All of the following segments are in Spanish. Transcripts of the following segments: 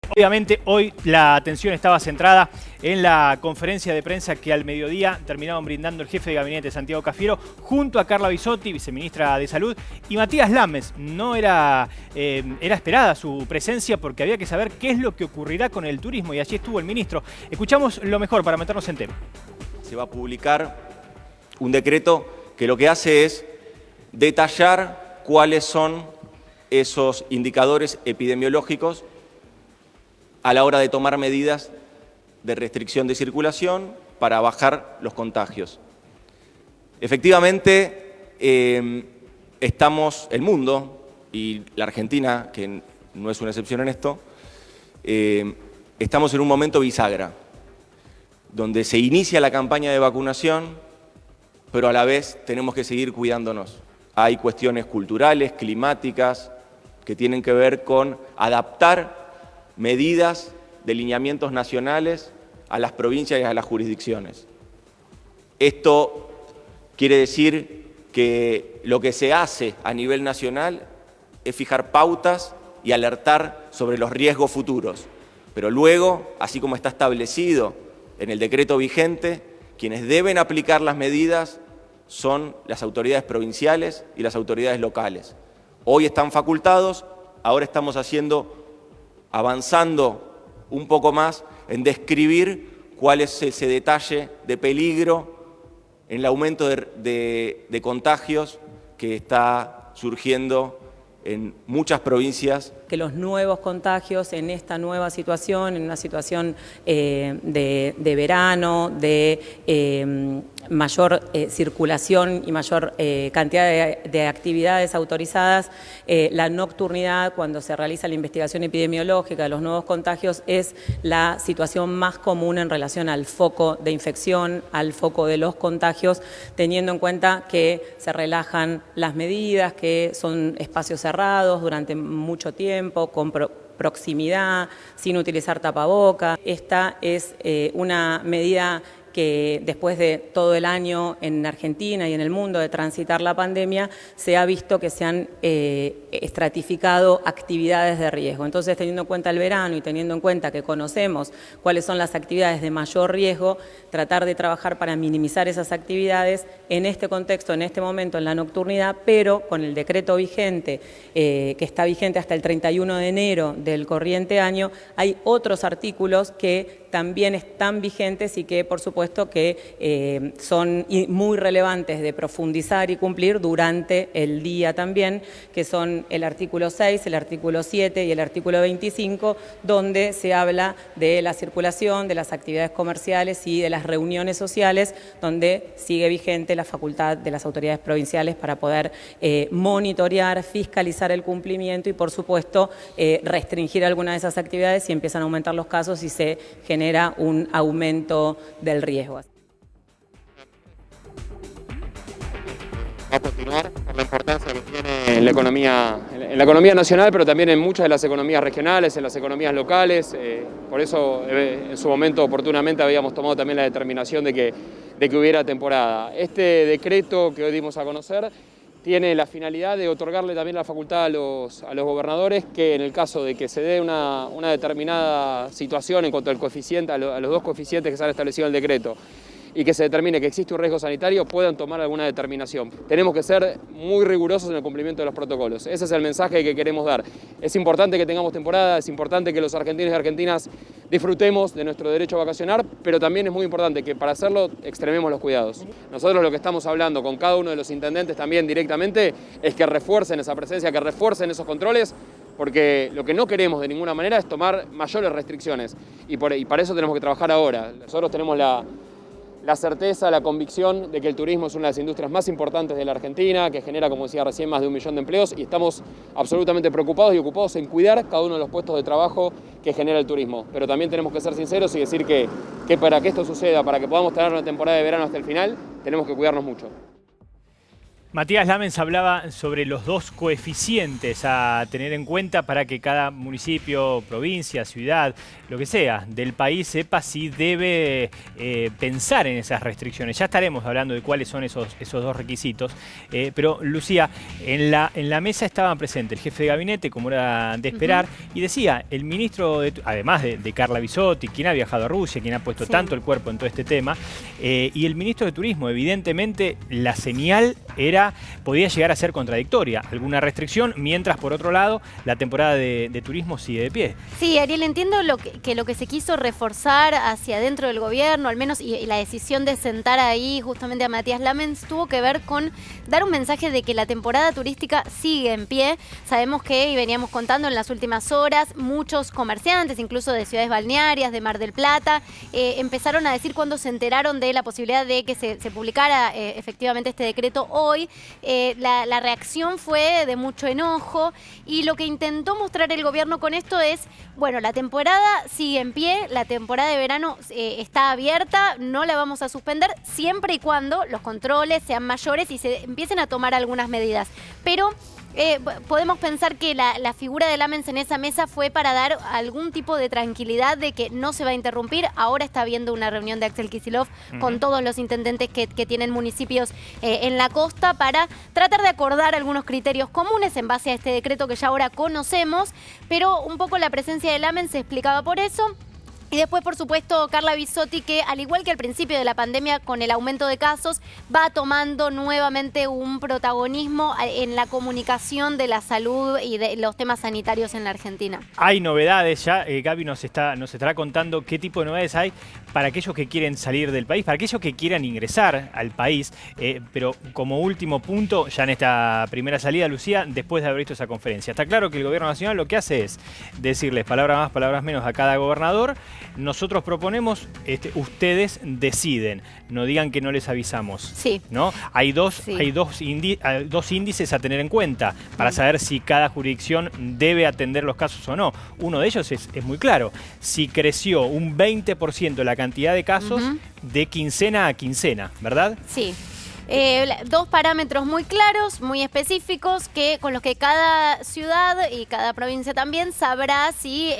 Obviamente hoy la atención estaba centrada en la conferencia de prensa que al mediodía terminaron brindando el jefe de gabinete Santiago Cafiero junto a Carla Bisotti, viceministra de Salud, y Matías Lames. No era esperada su presencia porque había que saber qué es lo que ocurrirá con el turismo y allí estuvo el ministro. Escuchamos lo mejor para meternos en tema. Se va a publicar un decreto que lo que hace es detallar cuáles son esos indicadores epidemiológicos a la hora de tomar medidas de restricción de circulación para bajar los contagios. Efectivamente, el mundo, y la Argentina, que no es una excepción en esto, estamos en un momento bisagra, donde se inicia la campaña de vacunación, pero a la vez tenemos que seguir cuidándonos. Hay cuestiones culturales, climáticas, que tienen que ver con adaptar medidas de lineamientos nacionales a las provincias y a las jurisdicciones. Esto quiere decir que lo que se hace a nivel nacional es fijar pautas y alertar sobre los riesgos futuros. Pero luego, así como está establecido en el decreto vigente, quienes deben aplicar las medidas son las autoridades provinciales y las autoridades locales. Hoy están facultados, ahora estamos avanzando un poco más en describir cuál es ese detalle de peligro en el aumento de contagios que está surgiendo en muchas provincias. Que los nuevos contagios en esta nueva situación, en una situación de verano, de mayor circulación y mayor cantidad de actividades autorizadas, la nocturnidad, cuando se realiza la investigación epidemiológica de los nuevos contagios, es la situación más común en relación al foco de infección, al foco de los contagios, teniendo en cuenta que se relajan las medidas, que son espacios cerrados durante mucho tiempo, con proximidad, sin utilizar tapaboca. Esta es una medida que después de todo el año en Argentina y en el mundo de transitar la pandemia, se ha visto que se han estratificado actividades de riesgo. Entonces, teniendo en cuenta el verano y teniendo en cuenta que conocemos cuáles son las actividades de mayor riesgo, tratar de trabajar para minimizar esas actividades en este contexto, en este momento, en la nocturnidad, pero con el decreto vigente, que está vigente hasta el 31 de enero del corriente año, hay otros artículos que también están vigentes y que, por supuesto, que son muy relevantes de profundizar y cumplir durante el día también, que son el artículo 6, el artículo 7 y el artículo 25, donde se habla de la circulación, de las actividades comerciales y de las reuniones sociales, donde sigue vigente la facultad de las autoridades provinciales para poder monitorear, fiscalizar el cumplimiento y, por supuesto, restringir algunas de esas actividades si empiezan a aumentar los casos y se genera un aumento del riesgo. Va a continuar por la importancia que tiene en la economía nacional, pero también en muchas de las economías regionales, en las economías locales. Por eso, en su momento, oportunamente, habíamos tomado también la determinación de que hubiera temporada. Este decreto que hoy dimos a conocer tiene la finalidad de otorgarle también la facultad a los gobernadores que, en el caso de que se dé una determinada situación en cuanto al coeficiente, a los dos coeficientes que se han establecido en el decreto, y que se determine que existe un riesgo sanitario, puedan tomar alguna determinación. Tenemos que ser muy rigurosos en el cumplimiento de los protocolos. Ese es el mensaje que queremos dar. Es importante que tengamos temporada, es importante que los argentinos y argentinas disfrutemos de nuestro derecho a vacacionar, pero también es muy importante que para hacerlo extrememos los cuidados. Nosotros lo que estamos hablando con cada uno de los intendentes también directamente es que refuercen esa presencia, que refuercen esos controles, porque lo que no queremos de ninguna manera es tomar mayores restricciones y para eso tenemos que trabajar ahora. Nosotros tenemos la certeza, la convicción de que el turismo es una de las industrias más importantes de la Argentina, que genera, como decía recién, más de 1 millón de empleos, y estamos absolutamente preocupados y ocupados en cuidar cada uno de los puestos de trabajo que genera el turismo. Pero también tenemos que ser sinceros y decir que para que esto suceda, para que podamos tener una temporada de verano hasta el final, tenemos que cuidarnos mucho. Matías Lamens hablaba sobre los dos coeficientes a tener en cuenta para que cada municipio, provincia, ciudad, lo que sea, del país sepa si debe pensar en esas restricciones. Ya estaremos hablando de cuáles son esos dos requisitos. Pero, Lucía, en la mesa estaban presentes el jefe de gabinete, como era de esperar, y decía, el ministro, además de Carla Bisotti, quien ha viajado a Rusia, quien ha puesto tanto el cuerpo en todo este tema, y el ministro de Turismo, evidentemente, la señal podía llegar a ser contradictoria, alguna restricción, mientras por otro lado la temporada de turismo sigue de pie. Sí, Ariel, entiendo lo que se quiso reforzar hacia dentro del gobierno, al menos, y la decisión de sentar ahí justamente a Matías Lamens tuvo que ver con dar un mensaje de que la temporada turística sigue en pie. Sabemos que, y veníamos contando en las últimas horas, muchos comerciantes, incluso de ciudades balnearias, de Mar del Plata, empezaron a decir cuando se enteraron de la posibilidad de que se publicara efectivamente este decreto hoy. La reacción fue de mucho enojo y lo que intentó mostrar el gobierno con esto es, bueno, la temporada sigue en pie, la temporada de verano está abierta, no la vamos a suspender siempre y cuando los controles sean mayores y se empiecen a tomar algunas medidas. Pero podemos pensar que la figura de Lamens en esa mesa fue para dar algún tipo de tranquilidad de que no se va a interrumpir. Ahora está habiendo una reunión de Axel Kicillof con todos los intendentes que tienen municipios en la costa para tratar de acordar algunos criterios comunes en base a este decreto que ya ahora conocemos, pero un poco la presencia de Lamens se explicaba por eso. Y después, por supuesto, Carla Bisotti, que al igual que al principio de la pandemia, con el aumento de casos, va tomando nuevamente un protagonismo en la comunicación de la salud y de los temas sanitarios en la Argentina. Hay novedades ya, Gaby nos estará contando qué tipo de novedades hay para aquellos que quieren salir del país, para aquellos que quieran ingresar al país. Pero como último punto, ya en esta primera salida, Lucía, después de haber visto esa conferencia, está claro que el Gobierno Nacional lo que hace es decirles palabras más, palabras menos a cada gobernador. Nosotros proponemos, ustedes deciden, no digan que no les avisamos. Sí. ¿No? Hay dos índices a tener en cuenta para saber si cada jurisdicción debe atender los casos o no. Uno de ellos es muy claro. Si creció un 20% la cantidad de casos de quincena a quincena, ¿verdad? Sí. Dos parámetros muy claros, muy específicos, con los que cada ciudad y cada provincia también sabrá si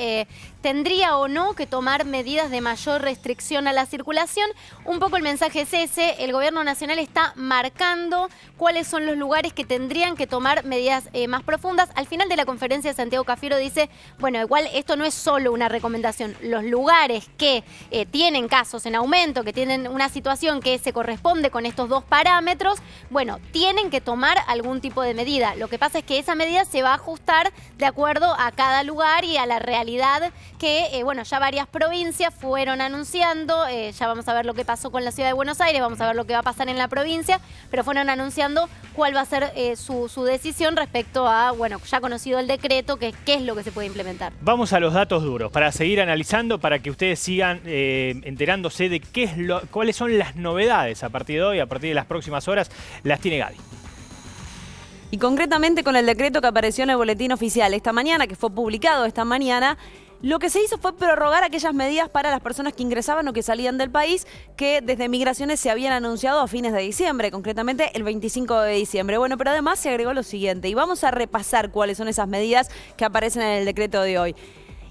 tendría o no que tomar medidas de mayor restricción a la circulación. Un poco el mensaje es ese, el Gobierno Nacional está marcando cuáles son los lugares que tendrían que tomar medidas más profundas. Al final de la conferencia, Santiago Cafiero dice, bueno, igual esto no es solo una recomendación, los lugares que tienen casos en aumento, que tienen una situación que se corresponde con estos dos parámetros, bueno, tienen que tomar algún tipo de medida. Lo que pasa es que esa medida se va a ajustar de acuerdo a cada lugar y a la realidad que, bueno, ya varias provincias fueron anunciando, ya vamos a ver lo que pasó con la ciudad de Buenos Aires, vamos a ver lo que va a pasar en la provincia, pero fueron anunciando cuál va a ser su decisión respecto a, bueno, ya conocido el decreto, qué es lo que se puede implementar. Vamos a los datos duros para seguir analizando, para que ustedes sigan enterándose de cuáles son las novedades a partir de hoy, a partir de las próximas horas. Las tiene Gaby. Y concretamente con el decreto que apareció en el boletín oficial esta mañana, que fue publicado esta mañana, lo que se hizo fue prorrogar aquellas medidas para las personas que ingresaban o que salían del país que desde Migraciones se habían anunciado a fines de diciembre, concretamente el 25 de diciembre. Bueno, pero además se agregó lo siguiente, y vamos a repasar cuáles son esas medidas que aparecen en el decreto de hoy.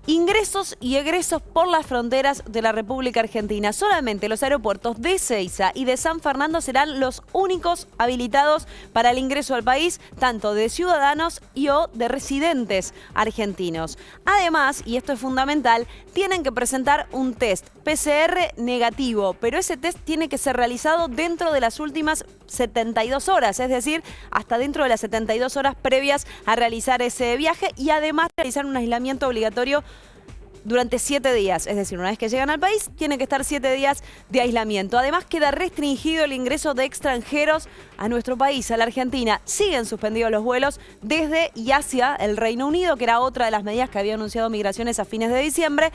Ingresos y egresos por las fronteras de la República Argentina. Solamente los aeropuertos de Ezeiza y de San Fernando serán los únicos habilitados para el ingreso al país, tanto de ciudadanos o de residentes argentinos. Además, y esto es fundamental, tienen que presentar un test PCR negativo, pero ese test tiene que ser realizado dentro de las últimas 72 horas, es decir, hasta dentro de las 72 horas previas a realizar ese viaje, y además realizar un aislamiento obligatorio durante 7 días, es decir, una vez que llegan al país, tienen que estar 7 días de aislamiento. Además, queda restringido el ingreso de extranjeros a nuestro país, a la Argentina. Siguen suspendidos los vuelos desde y hacia el Reino Unido, que era otra de las medidas que había anunciado Migraciones a fines de diciembre.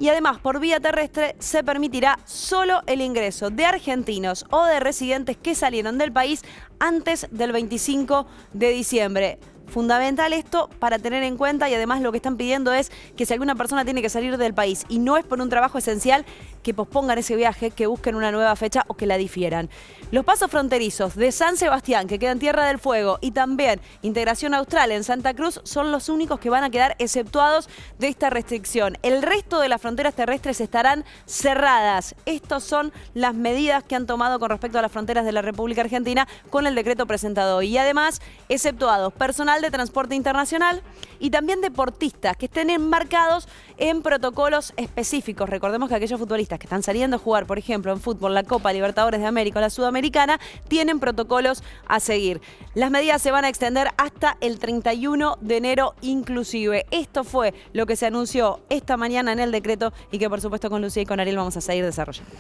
Y además, por vía terrestre, se permitirá solo el ingreso de argentinos o de residentes que salieron del país antes del 25 de diciembre. Fundamental esto para tener en cuenta, y además lo que están pidiendo es que si alguna persona tiene que salir del país y no es por un trabajo esencial, que pospongan ese viaje, que busquen una nueva fecha o que la difieran. Los pasos fronterizos de San Sebastián, que queda en Tierra del Fuego, y también Integración Austral en Santa Cruz son los únicos que van a quedar exceptuados de esta restricción. El resto de las fronteras terrestres estarán cerradas. Estas son las medidas que han tomado con respecto a las fronteras de la República Argentina con el decreto presentado hoy. Y además, exceptuados personal de transporte internacional y también deportistas que estén enmarcados en protocolos específicos. Recordemos que aquellos futbolistas que están saliendo a jugar, por ejemplo, en fútbol, la Copa Libertadores de América o la Sudamericana, tienen protocolos a seguir. Las medidas se van a extender hasta el 31 de enero inclusive. Esto fue lo que se anunció esta mañana en el decreto y que por supuesto con Lucía y con Ariel vamos a seguir desarrollando.